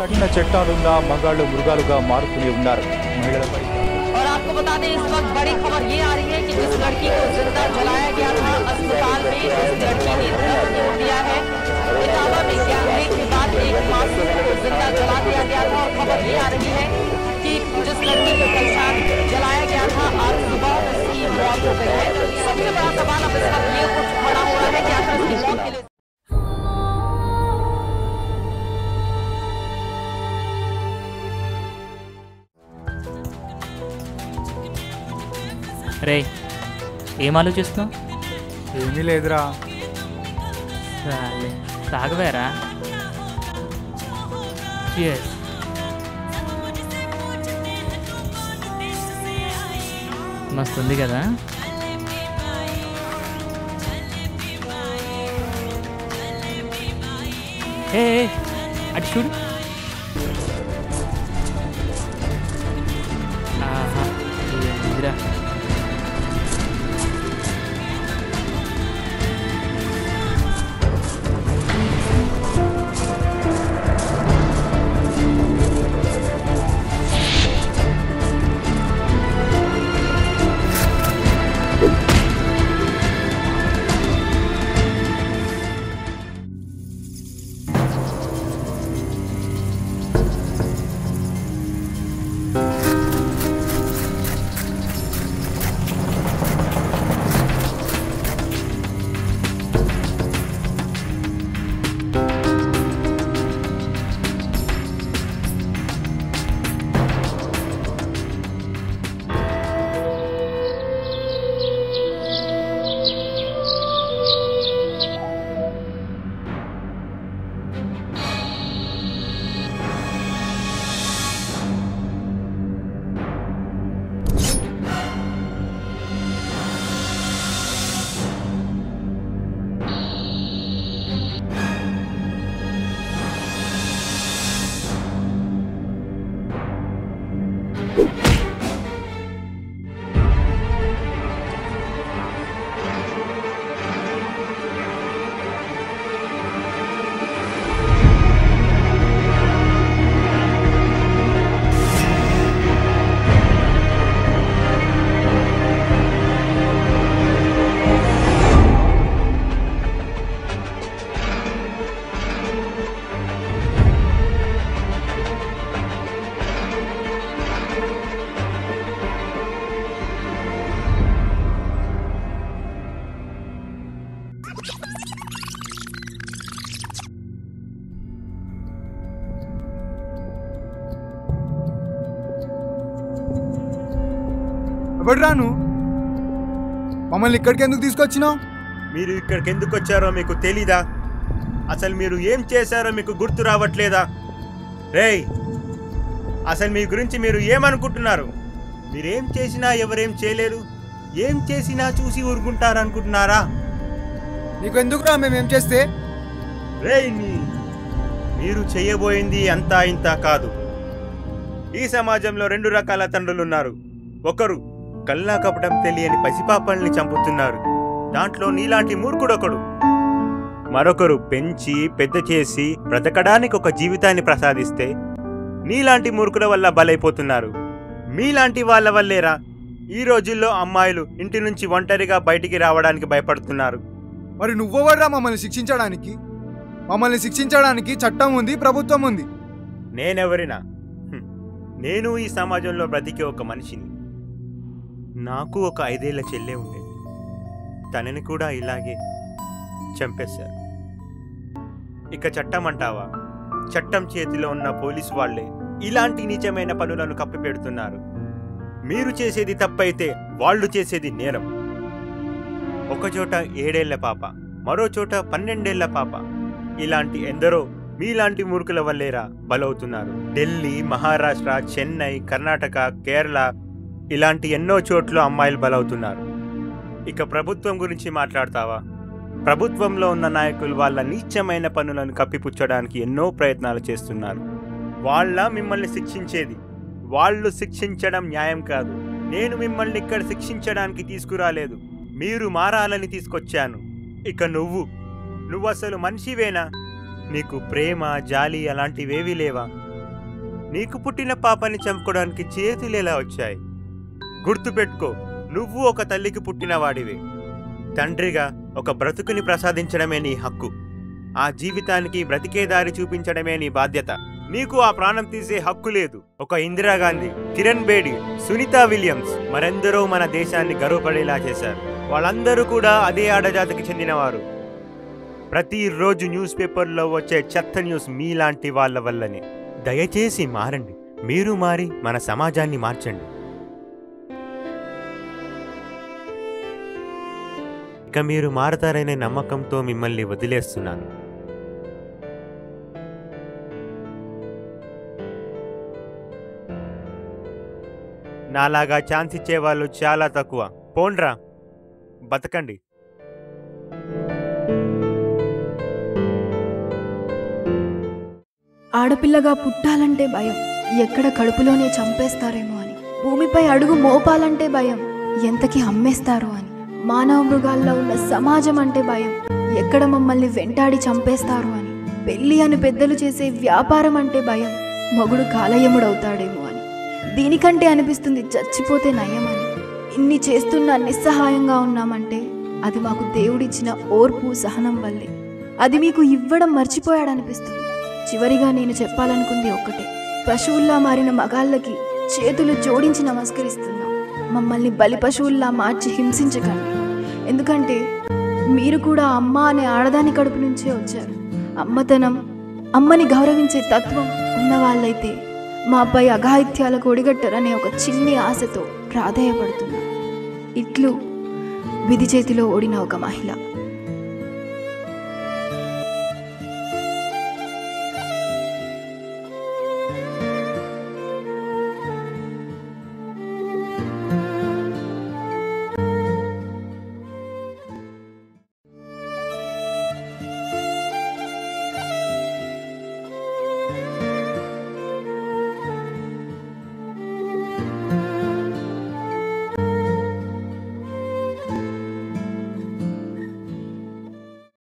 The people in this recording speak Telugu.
కఠిన చట్టాలున్నా మగాళ్ళు మృగాలుగా మారుతూనే ఉన్నారు. మహిళలపై और आपको बता दें इस वक्त बड़ी खबर ये आ रही है कि जिस लड़की को जिंदा जलाया गया था अस्पताल में उस लड़की ने दम तोड़ दिया है। इटावा में गिरने के बाद एक मासूम को जिंदा जला दिया गया था और खबर ये आ रही है कि जिस लड़की को कल शाम जलाया गया था आज सुबह उसकी मौत हो गई है। सबसे बड़ा सवाल अब इस वक्त ये कुछ खड़ा हो रहा है कि आखिर उसकी मौत के लिए రే ఏం ఆలోచిస్తున్నావు? ఏమీ లేదురా. తాగవేరా? మస్తుంది కదా. ఏ అటు చూడు. ఆహా ఏమిరా. ఎవడు రాను? మమ్మల్ని ఇక్కడికి ఎందుకు తీసుకొచ్చినావు? మీరు ఇక్కడికి ఎందుకు వచ్చారో మీకు తెలీదా? అసలు మీరు ఏం చేశారో మీకు గుర్తు రావట్లేదా? రేయ్, అసలు మీ గురించి మీరు ఏమనుకుంటున్నారు? మీరేం చేసినా ఎవరేం చేయలేరు, ఏం చేసినా చూసి ఊరుకుంటారనుకుంటున్నారా? నీకు ఎందుకురా మేమేం చేస్తే? రేయ్, మీరు చేయబోయింది అంతా ఇంత కాదు. ఈ సమాజంలో రెండు రకాల తండ్రులున్నారు. ఒకరు కల్లా కపటం తెలియని పసిపాపల్ని చంపుతున్నారు, దాంట్లో నీలాంటి మూర్ఖుడొకడు. మరొకరు పెంచి పెద్ద చేసి బ్రతకడానికి ఒక జీవితాన్ని ప్రసాదిస్తే నీలాంటి మూర్ఖుల వల్ల బలైపోతున్నారు. మీలాంటి వాళ్ళ వల్లేరా ఈ రోజుల్లో అమ్మాయిలు ఇంటి నుంచి ఒంటరిగా బయటికి రావడానికి భయపడుతున్నారు. మరి నువ్వెవడ్రా మమ్మల్ని శిక్షించడానికి? మమ్మల్ని శిక్షించడానికి చట్టం ఉంది, ప్రభుత్వం ఉంది. నేనెవరినా? నేను ఈ సమాజంలో బ్రతికే ఒక మనిషిని. నాకు ఒక 5 ఏళ్ల చెల్లె ఉండేది. తనని కూడా ఇలాగే చంపేశారు. ఇక చట్టం అంటావా? చట్టం చేతిలో ఉన్న పోలీసు వాళ్లే ఇలాంటి నీచమైన పనులను కప్పిపెడుతున్నారు. మీరు చేసేది తప్పైతే వాళ్ళు చేసేది నేరం. ఒకచోట 7 ఏళ్ల పాప, మరో చోట 12 ఏళ్ల పాప. ఇలాంటి ఎందరో మీలాంటి మూర్ఖుల వల్లేరా బలవుతున్నారు. ఢిల్లీ, మహారాష్ట్ర, చెన్నై, కర్ణాటక, కేరళ ఇలాంటి ఎన్నో చోట్ల అమ్మాయిలు బలవుతున్నారు. ఇక ప్రభుత్వం గురించి మాట్లాడతావా? ప్రభుత్వంలో ఉన్న నాయకులు వాళ్ళ నీచమైన పనులను కప్పిపుచ్చడానికి ఎన్నో ప్రయత్నాలు చేస్తున్నారు. వాళ్ళ మిమ్మల్ని శిక్షించేది. వాళ్ళు శిక్షించడం న్యాయం కాదు. నేను మిమ్మల్ని ఇక్కడ శిక్షించడానికి తీసుకురాలేదు, మీరు మారాలని తీసుకొచ్చాను. ఇక నువ్వు అసలు మనిషివేనా? నీకు ప్రేమ, జాలి అలాంటివేవీ లేవా? నీకు పుట్టిన పాపని చంపుకోవడానికి చేతులు ఎలా వచ్చాయి? గుర్తుపెట్టుకో, నువ్వు ఒక తల్లికి పుట్టిన వాడివే. తండ్రిగా ఒక బ్రతుకుని ప్రసాదించడమే నీ హక్కు. ఆ జీవితానికి బ్రతికే దారి చూపించడమే నీ బాధ్యత. నీకు ఆ ప్రాణం తీసే హక్కు లేదు. ఒక ఇందిరాగాంధీ, కిరణ్ బేడి, సునీతా విలియమ్స్ మరెందరో మన దేశాన్ని గర్వపడేలా చేశారు. వాళ్ళందరూ కూడా అదే ఆడజాతికి చెందినవారు. ప్రతిరోజు న్యూస్ పేపర్లో వచ్చే చెత్త న్యూస్ మీలాంటి వాళ్ళ వల్లనే. దయచేసి మారండి. మీరు మారి మన సమాజాన్ని మార్చండి. ఇక మీరు మారతారనే నమ్మకంతో మిమ్మల్ని వదిలేస్తున్నాను. నాలాగా ఛాన్స్ ఇచ్చేవాళ్ళు చాలా తక్కువ. పోండ్రా, బతకండి. ఆడపిల్లగా పుట్టాలంటే భయం, ఎక్కడ కడుపులోనే చంపేస్తారేమో అని. భూమిపై అడుగు మోపాలంటే భయం, ఎంతకి అమ్మేస్తారో అని. మానవ మృగాల్లో ఉన్న సమాజం అంటే భయం, ఎక్కడ మమ్మల్ని వెంటాడి చంపేస్తారో అని. పెళ్లి అని పెద్దలు చేసే వ్యాపారం అంటే భయం, మొగుడు కాలయముడవుతాడేమో అని. దీనికంటే అనిపిస్తుంది చచ్చిపోతే నయమని. ఇన్ని చేస్తున్నా నిస్సహాయంగా ఉన్నామంటే అది మాకు దేవుడిచ్చిన ఓర్పు సహనం వల్లే. అది మీకు ఇవ్వడం మర్చిపోయాడనిపిస్తుంది. చివరిగా నేను చెప్పాలనుకుంది ఒక్కటే, పశువుల్లా మారిన మగాళ్ళకి చేతులు జోడించి నమస్కరిస్తున్నాం. మమ్మల్ని బలి పశువుల్లా మార్చి హింసించకండి. ఎందుకంటే మీరు కూడా అమ్మ అనే ఆడదాని కడుపు నుంచే వచ్చారు. అమ్మతనం, అమ్మని గౌరవించే తత్వం ఉన్నవాళ్ళైతే మాపై అఘాయిత్యాలకు ఒడిగట్టరనే ఒక చిన్ని ఆశతో ప్రాధేయపడుతున్నాం. ఇట్లు విధి చేతిలో ఓడిన ఒక మహిళ.